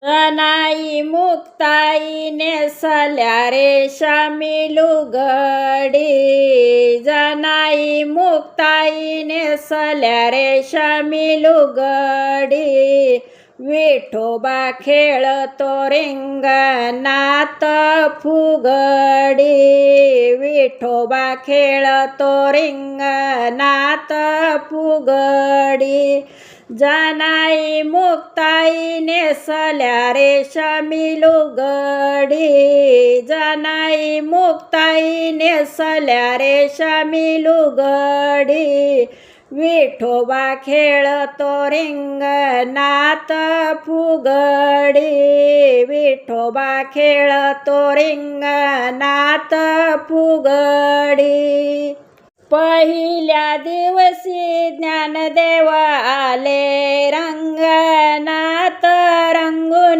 जनाई मुक्ताई नेसल्या रेशमी लुगडी, जनाई मुक्ताई नेसल्या रेशमी लुगडी, विठोबा खेळतो रिंगणात फुगडी, विठोबा खेळतो रिंगणात फुगडी, जनाई मुक्ताई नेसल्या रेशमी लुगडी, जनाई मुक्ताई नेसल्या रेशमी लुगडी, विठोबा खेळतो रिंगणात फुगडी, विठोबा खेळतो रिंगणात फुगडी. पहिल्या दिवशी ज्ञानदेव आले रंगणात, रंगून